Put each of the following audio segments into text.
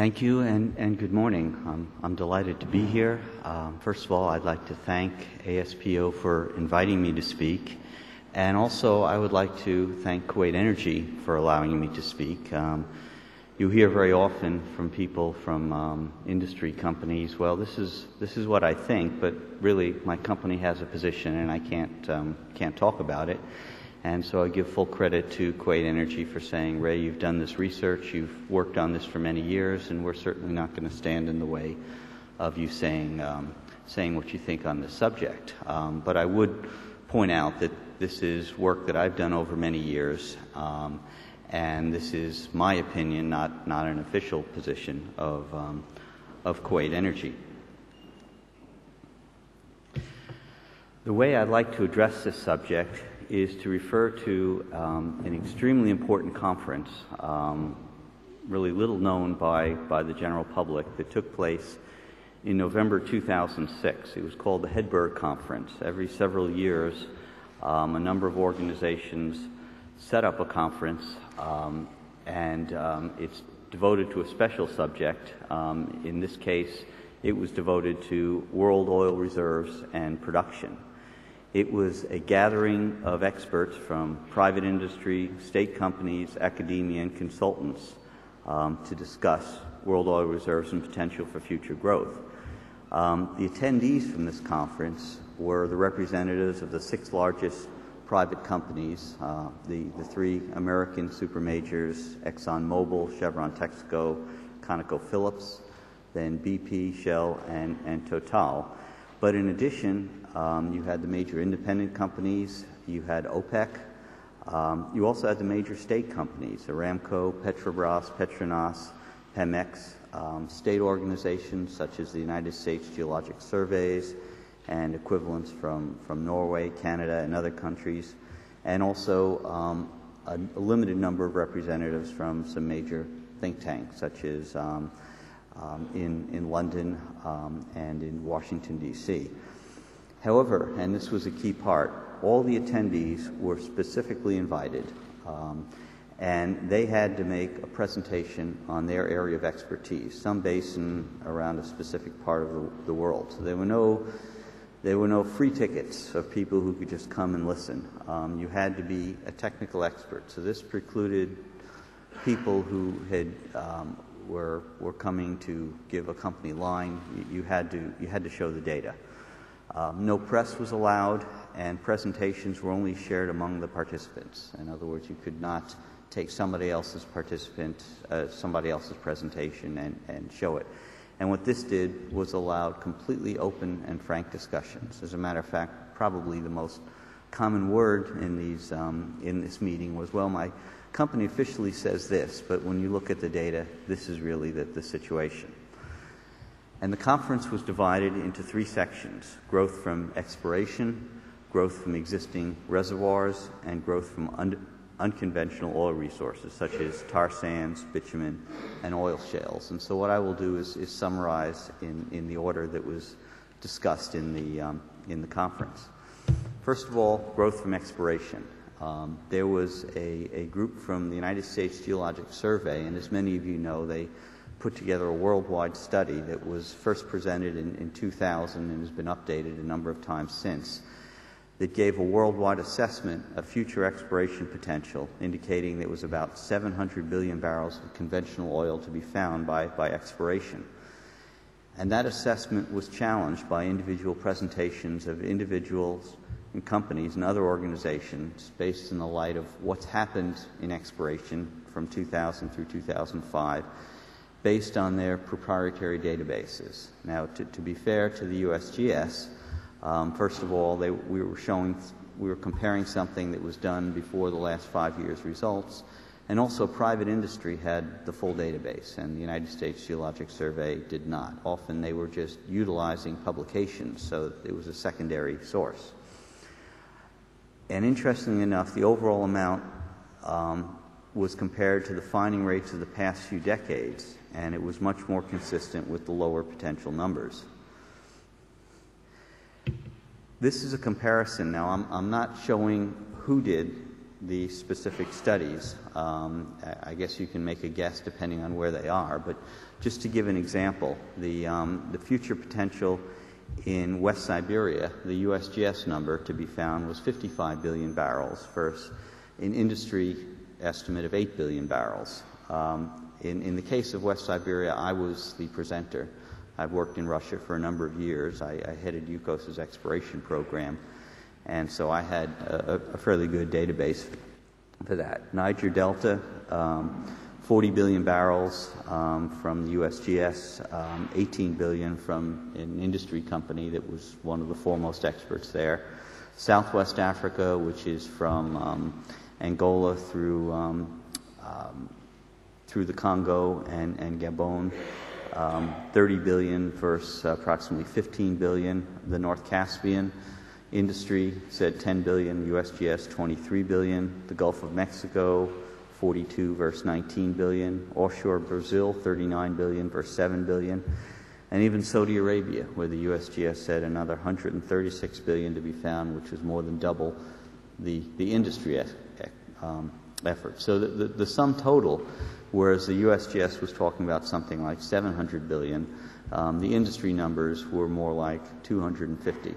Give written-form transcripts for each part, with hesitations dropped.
Thank you and good morning. I'm delighted to be here. First of all, I'd like to thank ASPO for inviting me to speak. And also, I would like to thank Kuwait Energy for allowing me to speak. You hear very often from people from industry companies, well, this is what I think, but really my company has a position and I can't talk about it. And so I give full credit to Kuwait Energy for saying, Ray, you've done this research, you've worked on this for many years, and we're certainly not going to stand in the way of you saying what you think on this subject. But I would point out that this is work that I've done over many years, and this is my opinion, not an official position of Kuwait Energy. The way I'd like to address this subject is to refer to an extremely important conference, really little known by the general public, that took place in November 2006. It was called the Hedberg Conference. Every several years, a number of organizations set up a conference, and it's devoted to a special subject. In this case, it was devoted to world oil reserves and production. It was a gathering of experts from private industry, state companies, academia, and consultants to discuss world oil reserves and potential for future growth. The attendees from this conference were the representatives of the 6 largest private companies, the 3 American supermajors, ExxonMobil, Chevron, Texaco, ConocoPhillips, then BP, Shell, and Total. But in addition, you had the major independent companies, you had OPEC, you also had the major state companies, Aramco, Petrobras, Petronas, Pemex, state organizations such as the United States Geologic Surveys and equivalents from Norway, Canada, and other countries, and also a limited number of representatives from some major think tanks such as in London and in Washington, D.C. However, and this was a key part, all the attendees were specifically invited, and they had to make a presentation on their area of expertise, some based around a specific part of the world. So there were no free tickets of people who could just come and listen. You had to be a technical expert. So this precluded people who were coming to give a company line. You had to show the data. No press was allowed, and presentations were only shared among the participants. In other words, you could not take somebody else's presentation and show it. And what this did was allowed completely open and frank discussions. As a matter of fact, probably the most common word in this meeting was, well, my company officially says this, but when you look at the data, this is really the situation. And the conference was divided into 3 sections: growth from exploration, growth from existing reservoirs, and growth from unconventional oil resources such as tar sands, bitumen, and oil shales. And so what I will do is summarize in the order that was discussed in the conference. First of all, growth from exploration. There was a group from the United States Geologic Survey, and as many of you know, they put together a worldwide study that was first presented in 2000 and has been updated a number of times since, that gave a worldwide assessment of future exploration potential, indicating there was about 700 billion barrels of conventional oil to be found by exploration. And that assessment was challenged by individual presentations of individuals and companies and other organizations based in the light of what's happened in exploration from 2000 through 2005, based on their proprietary databases. Now, to be fair to the USGS, first of all, we were comparing something that was done before the last 5 years' results, and also private industry had the full database, and the United States Geologic Survey did not. Often they were just utilizing publications, so it was a secondary source. And interestingly enough, the overall amount was compared to the finding rates of the past few decades, and it was much more consistent with the lower potential numbers. This is a comparison. Now, I'm not showing who did the specific studies. I guess you can make a guess depending on where they are, but just to give an example, the future potential in West Siberia, the USGS number to be found was 55 billion barrels versus an industry estimate of 8 billion barrels. In the case of West Siberia, I was the presenter. I've worked in Russia for a number of years. I headed UKOS's exploration program, and so I had a fairly good database for that. Niger Delta, 40 billion barrels from the USGS, 18 billion from an industry company that was one of the foremost experts there. Southwest Africa, which is from Angola through the Congo and Gabon, 30 billion versus approximately 15 billion. The North Caspian industry said 10 billion, USGS 23 billion. The Gulf of Mexico, 42 versus 19 billion. Offshore Brazil, 39 billion versus 7 billion. And even Saudi Arabia, where the USGS said another 136 billion to be found, which was more than double the industry effort. So the sum total, whereas the USGS was talking about something like 700 billion, the industry numbers were more like 250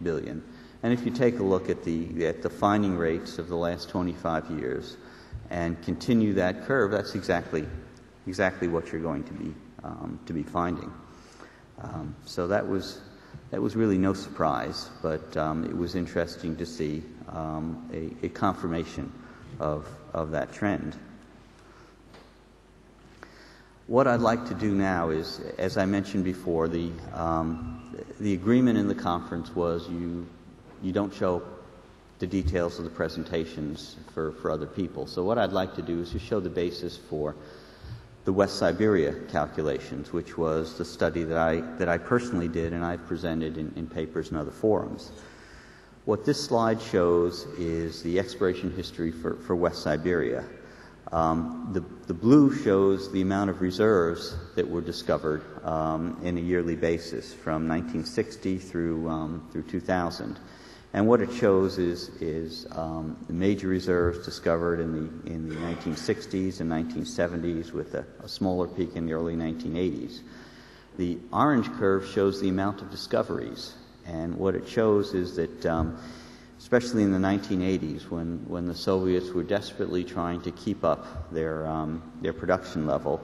billion. And if you take a look at the finding rates of the last 25 years and continue that curve, that's exactly what you're going to be finding. So that was really no surprise, but it was interesting to see a confirmation of that trend. What I'd like to do now is, as I mentioned before, the agreement in the conference was you don't show the details of the presentations for other people. So what I'd like to do is to show the basis for the West Siberia calculations, which was the study that I personally did and I've presented in papers and other forums. What this slide shows is the exploration history for West Siberia. The blue shows the amount of reserves that were discovered in a yearly basis from 1960 through 2000. And what it shows is the major reserves discovered in the 1960s and 1970s with a smaller peak in the early 1980s. The orange curve shows the amount of discoveries. And what it shows is that, especially in the 1980s, when the Soviets were desperately trying to keep up their production level,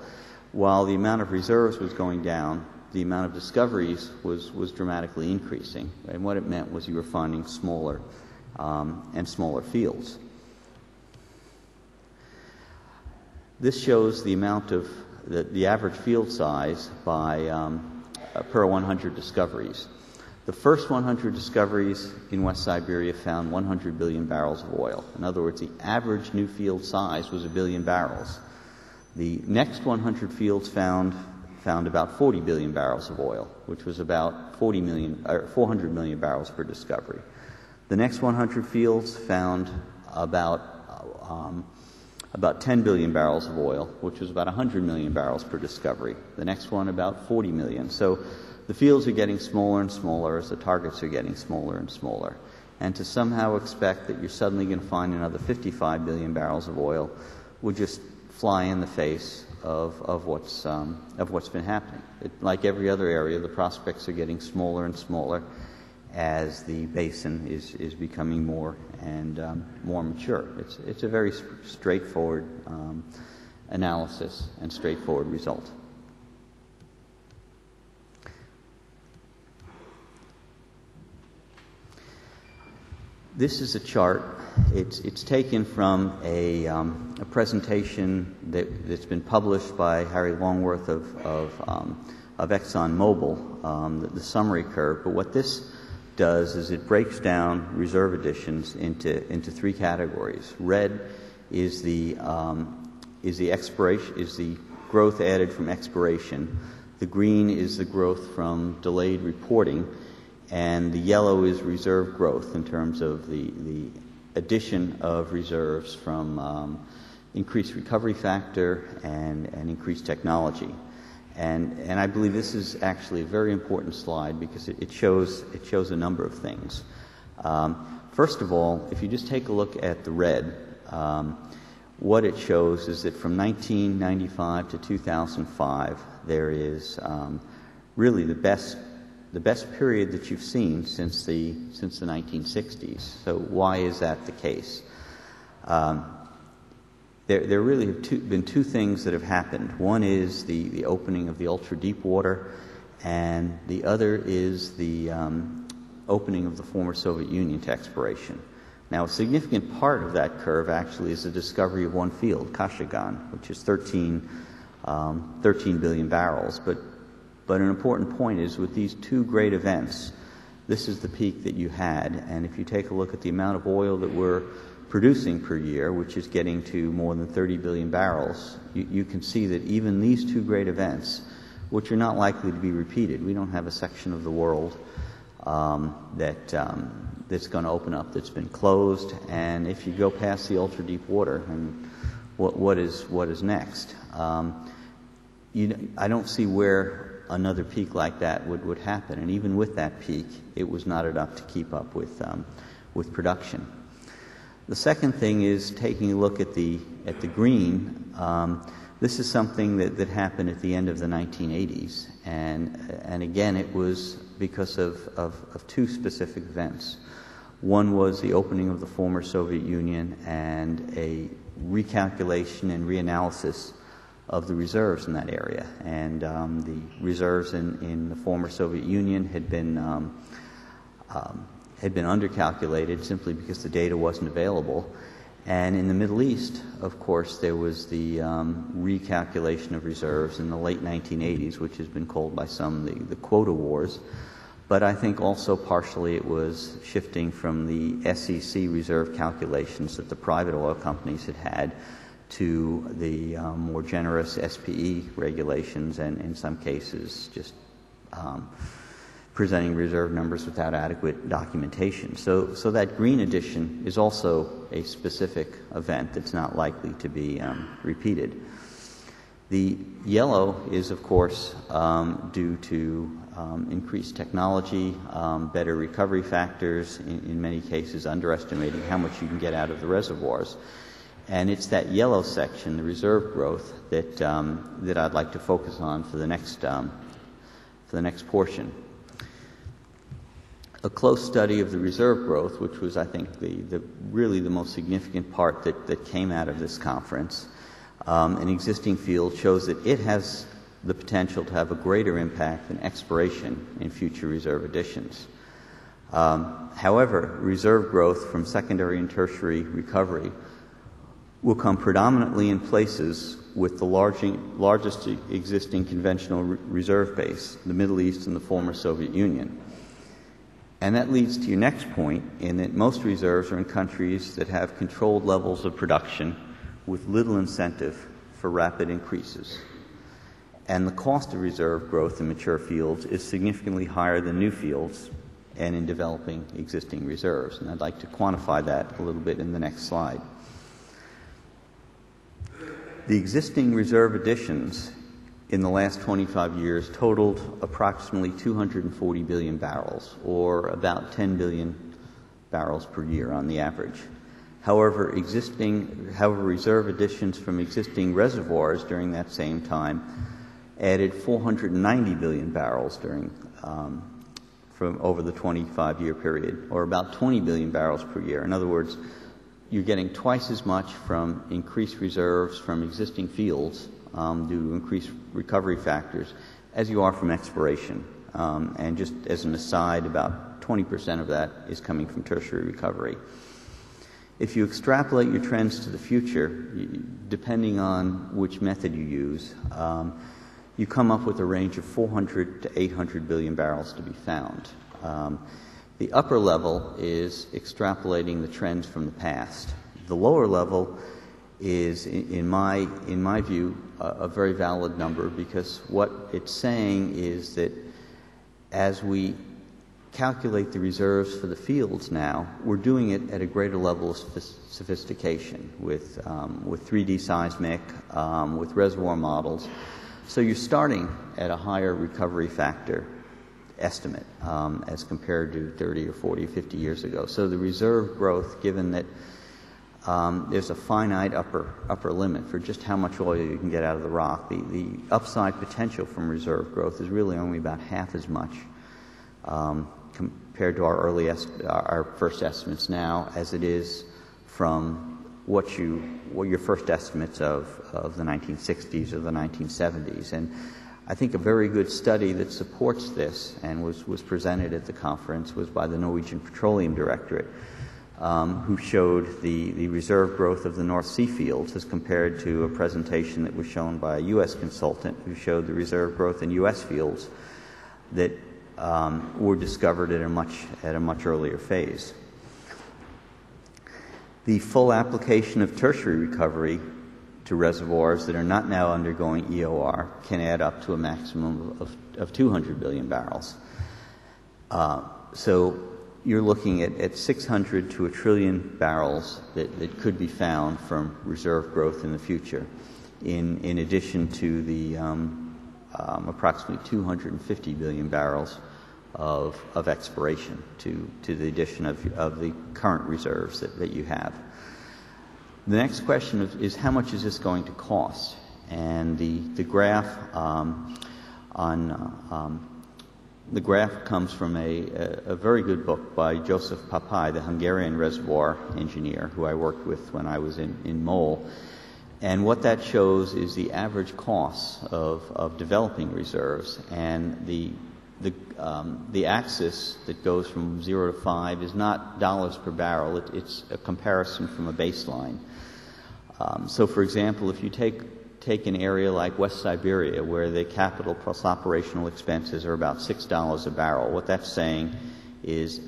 while the amount of reserves was going down, the amount of discoveries was dramatically increasing. And what it meant was you were finding smaller and smaller fields. This shows the amount of the average field size by per 100 discoveries. The first 100 discoveries in West Siberia found 100 billion barrels of oil. In other words, the average new field size was 1 billion barrels. The next 100 fields found about 40 billion barrels of oil, which was about 400 million barrels per discovery. The next 100 fields found about 10 billion barrels of oil, which was about 100 million barrels per discovery. The next one about 40 million. So the fields are getting smaller and smaller as the targets are getting smaller and smaller. And to somehow expect that you're suddenly going to find another 55 billion barrels of oil would just fly in the face of what's been happening. Like every other area, the prospects are getting smaller and smaller as the basin is becoming more and more mature. It's a very straightforward analysis and straightforward result. This is a chart. It's taken from a presentation that's been published by Harry Longworth of ExxonMobil, the summary curve. But what this does is it breaks down reserve additions into three categories. Red is the growth added from exploration. The green is the growth from delayed reporting. And the yellow is reserve growth in terms of the addition of reserves from increased recovery factor and increased technology. And I believe this is actually a very important slide because it shows a number of things. First of all, if you just take a look at the red, what it shows is that from 1995 to 2005, there is really the best period that you've seen since the 1960s. So why is that the case? There really have been two things that have happened. One is the opening of the ultra-deep water, and the other is the opening of the former Soviet Union to exploration. Now, a significant part of that curve actually is the discovery of one field, Kashagan, which is 13 billion barrels. But an important point is with these two great events, this is the peak that you had. And if you take a look at the amount of oil that we're producing per year, which is getting to more than 30 billion barrels, you can see that even these two great events, which are not likely to be repeated, we don't have a section of the world that's going to open up that's been closed. And if you go past the ultra deep water, and what is next? I don't see where another peak like that would happen. And even with that peak, it was not enough to keep up with production. The second thing is taking a look at the green. This is something that happened at the end of the 1980s, and again it was because of two specific events. One was the opening of the former Soviet Union and a recalculation and reanalysis of the reserves in that area. And the reserves in the former Soviet Union had been undercalculated simply because the data wasn't available. And in the Middle East, of course, there was the recalculation of reserves in the late 1980s, which has been called by some the quota wars. But I think also partially it was shifting from the SEC reserve calculations that the private oil companies had to the more generous SPE regulations, and in some cases just presenting reserve numbers without adequate documentation. So that green addition is also a specific event that's not likely to be repeated. The yellow is, of course, due to increased technology, better recovery factors, in many cases underestimating how much you can get out of the reservoirs. And it's that yellow section, the reserve growth, that I'd like to focus on for the next portion. A close study of the reserve growth, which was, I think, the really the most significant part that came out of this conference, an existing field shows that it has the potential to have a greater impact than exploration in future reserve additions. However, reserve growth from secondary and tertiary recovery will come predominantly in places with the largest existing conventional reserve base, the Middle East and the former Soviet Union. And that leads to your next point, in that most reserves are in countries that have controlled levels of production with little incentive for rapid increases. And the cost of reserve growth in mature fields is significantly higher than new fields and in developing existing reserves. And I'd like to quantify that a little bit in the next slide. The existing reserve additions in the last 25 years totaled approximately 240 billion barrels, or about 10 billion barrels per year on the average. However, reserve additions from existing reservoirs during that same time added 490 billion barrels from over the 25-year period, or about 20 billion barrels per year. In other words, you're getting twice as much from increased reserves from existing fields due to increased recovery factors as you are from exploration. And just as an aside, about 20% of that is coming from tertiary recovery. If you extrapolate your trends to the future, depending on which method you use, you come up with a range of 400 to 800 billion barrels to be found. The upper level is extrapolating the trends from the past. The lower level is, in my view, a very valid number, because what it's saying is that as we calculate the reserves for the fields now, we're doing it at a greater level of sophistication with 3D seismic, with reservoir models. So you're starting at a higher recovery factor estimate as compared to 30 or 40 or 50 years ago. So the reserve growth, given that there's a finite upper limit for just how much oil you can get out of the rock, the upside potential from reserve growth is really only about half as much compared to our first estimates now as it is from what your first estimates of the 1960s or the 1970s. And I think a very good study that supports this and was presented at the conference was by the Norwegian Petroleum Directorate, who showed the reserve growth of the North Sea fields as compared to a presentation that was shown by a U.S. consultant who showed the reserve growth in U.S. fields that were discovered at a much earlier phase. The full application of tertiary recovery to reservoirs that are not now undergoing EOR can add up to a maximum of 200 billion barrels. So you're looking at 600 to 1 trillion barrels that could be found from reserve growth in the future, in addition to the approximately 250 billion barrels of exploration to the addition of the current reserves that you have. The next question is how much is this going to cost? And the graph the graph comes from a very good book by Joseph Papai, the Hungarian reservoir engineer who I worked with when I was in Mole. And what that shows is the average costs of developing reserves, and the axis that goes from 0 to 5 is not dollars per barrel. It's a comparison from a baseline. So, for example, if you take an area like West Siberia, where the capital plus operational expenses are about $6 a barrel, what that's saying is,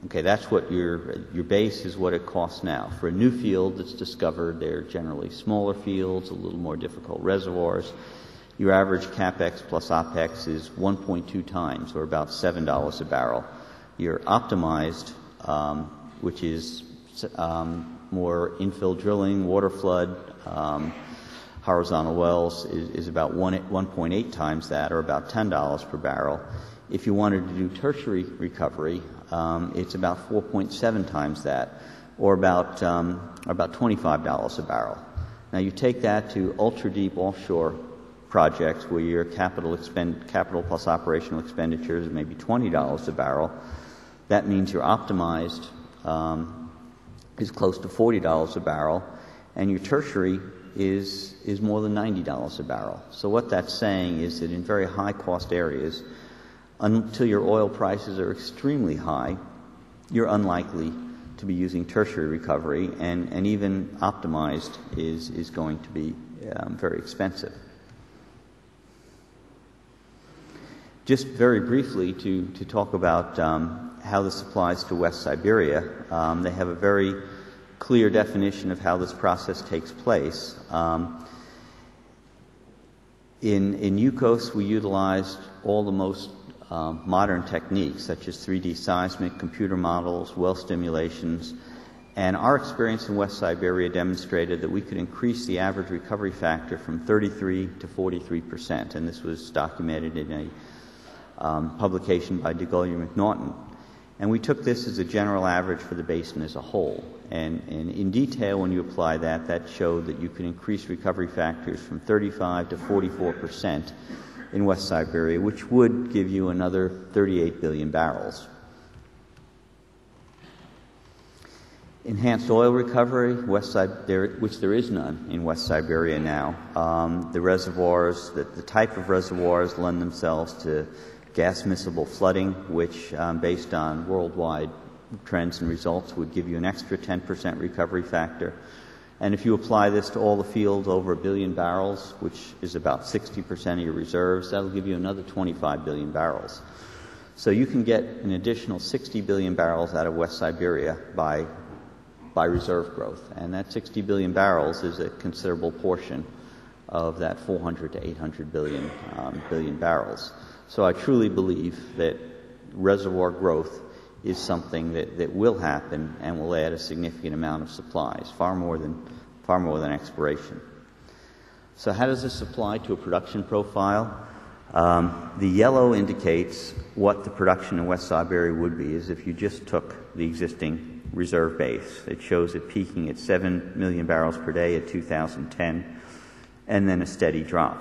okay, that's what your base is what it costs now. For a new field that's discovered, they're generally smaller fields, a little more difficult reservoirs. Your average CapEx plus OpEx is 1.2 times, or about $7 a barrel. Your optimized, which is more infill drilling, water flood, horizontal wells, is about 1.8 times that, or about $10 per barrel. If you wanted to do tertiary recovery, it's about 4.7 times that, or about $25 a barrel. Now you take that to ultra-deep offshore projects where your capital plus operational expenditures are maybe $20 a barrel. That means your optimized is close to $40 a barrel, and your tertiary is more than $90 a barrel. So what that's saying is that in very high-cost areas, until your oil prices are extremely high, you're unlikely to be using tertiary recovery, and even optimized is going to be very expensive. Just very briefly to talk about how this applies to West Siberia, they have a very clear definition of how this process takes place. In Yukos, we utilized all the most modern techniques, such as 3D seismic, computer models, well stimulations, and our experience in West Siberia demonstrated that we could increase the average recovery factor from 33 to 43%, and this was documented in a publication by DeGolyer McNaughton. And we took this as a general average for the basin as a whole. And in detail, when you apply that, that showed that you could increase recovery factors from 35 to 44% in West Siberia, which would give you another 38 billion barrels. Enhanced oil recovery, which there is none in West Siberia now. The reservoirs, the type of reservoirs lend themselves to gas miscible flooding, which, based on worldwide trends and results, would give you an extra 10% recovery factor. And if you apply this to all the fields over 1 billion barrels, which is about 60% of your reserves, that'll give you another 25 billion barrels. So you can get an additional 60 billion barrels out of West Siberia by reserve growth. And that 60 billion barrels is a considerable portion of that 400 to 800 billion barrels. So I truly believe that reservoir growth is something that will happen and will add a significant amount of supplies, far more than exploration. So how does this apply to a production profile? The yellow indicates what the production in West Siberia would be as if you just took the existing reserve base. It shows it peaking at 7 million barrels per day at 2010, and then a steady drop.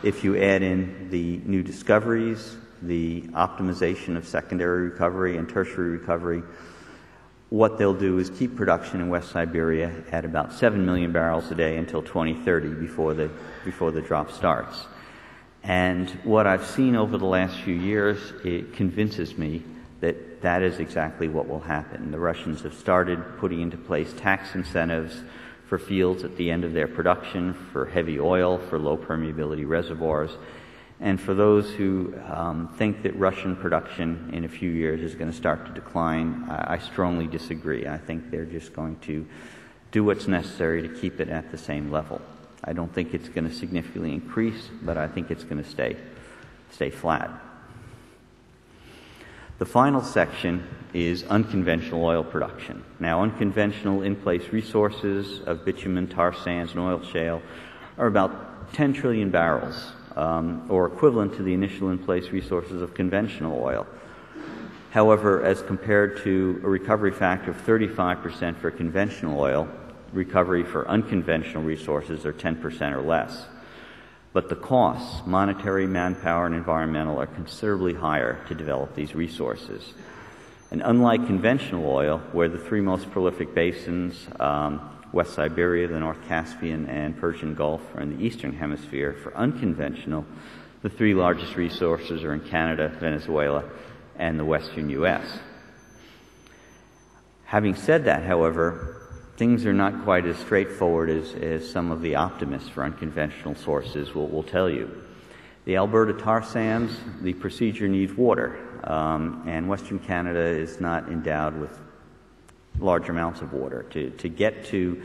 If you add in the new discoveries, the optimization of secondary recovery and tertiary recovery, what they'll do is keep production in West Siberia at about 7 million barrels a day until 2030 before the drop starts. And what I've seen over the last few years, it convinces me that that is exactly what will happen. The Russians have started putting into place tax incentives for fields at the end of their production, for heavy oil, for low permeability reservoirs. And for those who think that Russian production in a few years is going to start to decline, I strongly disagree. I think they're just going to do what's necessary to keep it at the same level. I don't think it's going to significantly increase, but I think it's going to stay flat. The final section is unconventional oil production. Now, unconventional in-place resources of bitumen, tar sands, and oil shale are about 10 trillion barrels, or equivalent to the initial in-place resources of conventional oil. However, as compared to a recovery factor of 35% for conventional oil, recovery for unconventional resources are 10% or less. But the costs, monetary, manpower, and environmental, are considerably higher to develop these resources. And unlike conventional oil, where the three most prolific basins, West Siberia, the North Caspian, and Persian Gulf, are in the Eastern Hemisphere, for unconventional, the three largest resources are in Canada, Venezuela, and the Western U.S. Having said that, however, things are not quite as straightforward as some of the optimists for unconventional sources will tell you. The Alberta tar sands, the procedure needs water, and Western Canada is not endowed with large amounts of water. To get to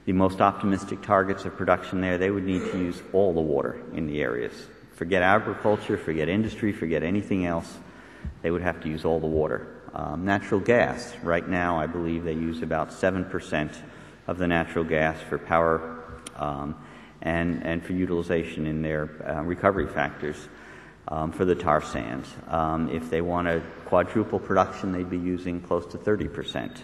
the most optimistic targets of production there, they would need to use all the water in the areas. Forget agriculture, forget industry, forget anything else. They would have to use all the water. Natural gas, right now I believe they use about 7% of the natural gas for power and for utilization in their recovery factors for the tar sands. If they want to quadruple production, they'd be using close to 30%.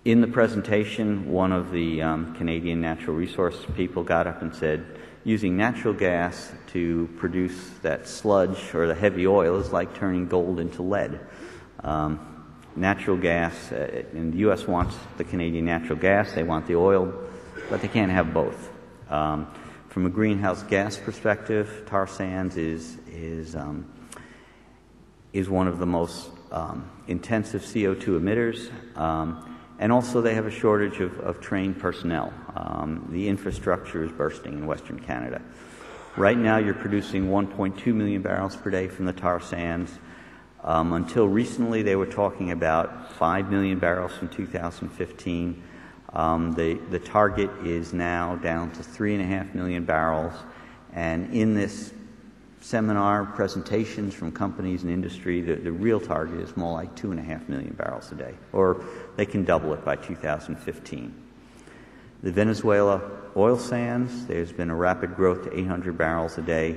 In the presentation, one of the Canadian natural resource people got up and said, using natural gas to produce that sludge or the heavy oil is like turning gold into lead. Natural gas, and the U.S. wants the Canadian natural gas, they want the oil, but they can't have both. From a greenhouse gas perspective, tar sands is one of the most intensive CO2 emitters, and also they have a shortage of trained personnel. The infrastructure is bursting in Western Canada. Right now you're producing 1.2 million barrels per day from the tar sands. Until recently, they were talking about 5 million barrels from 2015. The target is now down to 3.5 million barrels. And in this seminar, presentations from companies and industry, the real target is more like 2.5 million barrels a day, or they can double it by 2015. The Venezuela oil sands, there's been a rapid growth to 800 barrels a day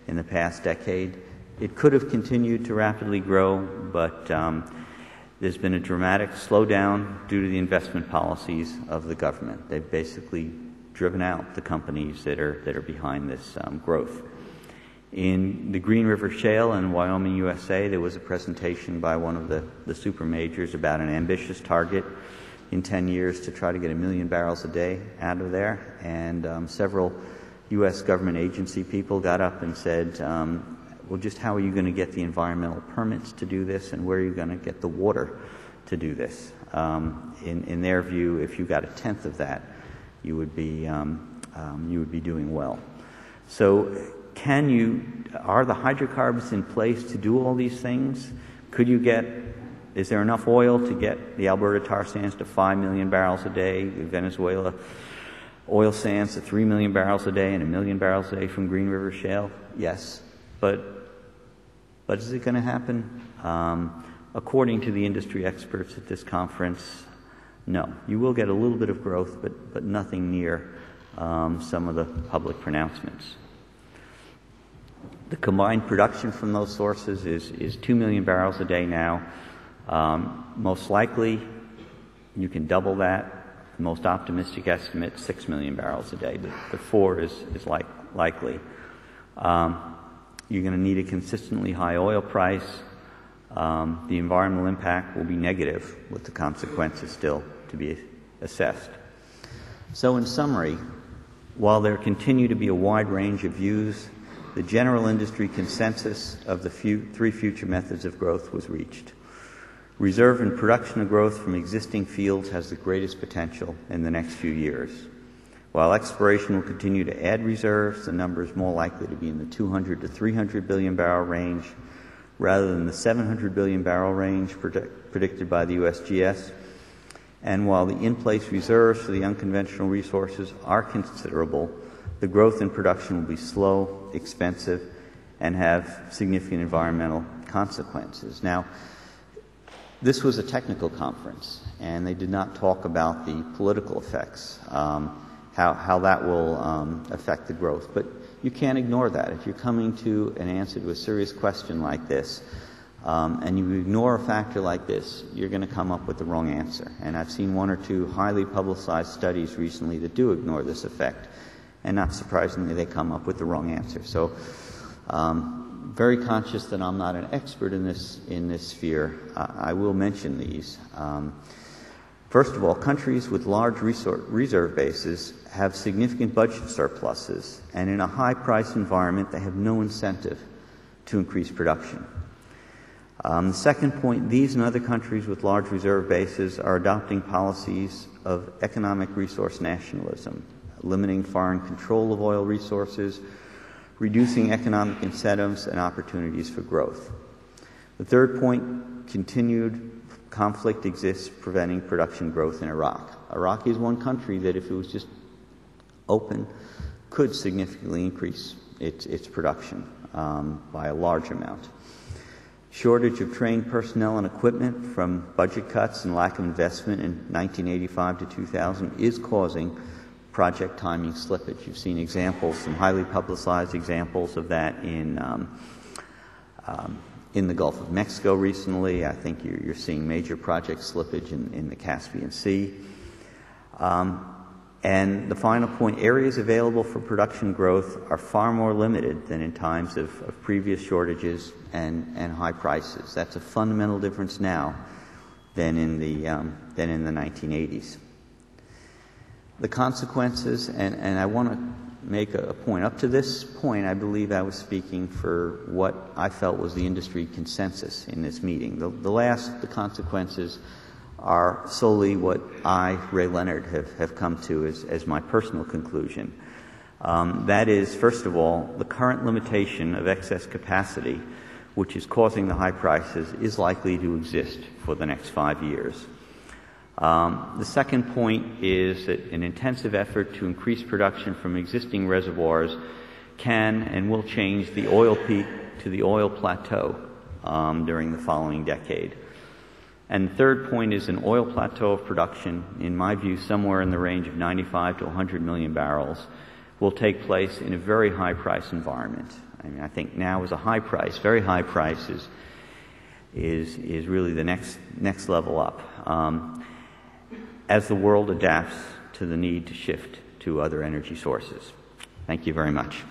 in the past decade. It could have continued to rapidly grow, but there's been a dramatic slowdown due to the investment policies of the government. They've basically driven out the companies that are behind this growth. In the Green River Shale in Wyoming, USA, there was a presentation by one of the super majors about an ambitious target in 10 years to try to get 1 million barrels a day out of there. And several U.S. government agency people got up and said, well, just how are you going to get the environmental permits to do this, and where are you going to get the water to do this? In their view, if you got 1/10 of that, you would be doing well. So, are the hydrocarbons in place to do all these things? Is there enough oil to get the Alberta tar sands to 5 million barrels a day, the Venezuela oil sands to 3 million barrels a day, and 1 million barrels a day from Green River Shale? Yes, but is it going to happen? According to the industry experts at this conference, no. You will get a little bit of growth, but nothing near some of the public pronouncements. The combined production from those sources is 2 million barrels a day now. Most likely, you can double that. The most optimistic estimate, 6 million barrels a day, but 4 is likely. You're going to need a consistently high oil price. The environmental impact will be negative, with the consequences still to be assessed. So in summary, while there continue to be a wide range of views, the general industry consensus of the three future methods of growth was reached. Reserve and production growth from existing fields has the greatest potential in the next few years. While exploration will continue to add reserves, the number is more likely to be in the 200 to 300 billion barrel range rather than the 700 billion barrel range predicted by the USGS. And while the in-place reserves for the unconventional resources are considerable, the growth in production will be slow, expensive, and have significant environmental consequences. Now, this was a technical conference, and they did not talk about the political effects, how that will affect the growth. But you can't ignore that. If you're coming to an answer to a serious question like this, and you ignore a factor like this, you're going to come up with the wrong answer. And I've seen 1 or 2 highly publicized studies recently that do ignore this effect, and not surprisingly, they come up with the wrong answer. So, very conscious that I'm not an expert in this sphere. I will mention these. First of all, countries with large reserve bases have significant budget surpluses, and in a high-price environment, they have no incentive to increase production. The second point, these and other countries with large reserve bases are adopting policies of economic resource nationalism, limiting foreign control of oil resources, reducing economic incentives and opportunities for growth. The third point, continued conflict exists preventing production growth in Iraq. Iraq is one country that, if it was just open, could significantly increase its production by a large amount. Shortage of trained personnel and equipment from budget cuts and lack of investment in 1985 to 2000 is causing project timing slippage. You've seen examples, some highly publicized examples of that in the Gulf of Mexico recently. I think you're seeing major project slippage in the Caspian Sea. And the final point, areas available for production growth are far more limited than in times of previous shortages and high prices. That's a fundamental difference now than in the 1980s. The consequences, and I want to make a point. Up to this point, I believe I was speaking for what I felt was the industry consensus in this meeting. The consequences are solely what I, Ray Leonard, have come to as my personal conclusion. That is, first of all, the current limitation of excess capacity, which is causing the high prices, is likely to exist for the next 5 years. The second point is that an intensive effort to increase production from existing reservoirs can and will change the oil peak to the oil plateau during the following decade. And the third point is an oil plateau of production, in my view, somewhere in the range of 95 to 100 million barrels, will take place in a very high price environment. I mean, I think now is a high price, very high price is really the next level up. As the world adapts to the need to shift to other energy sources. Thank you very much.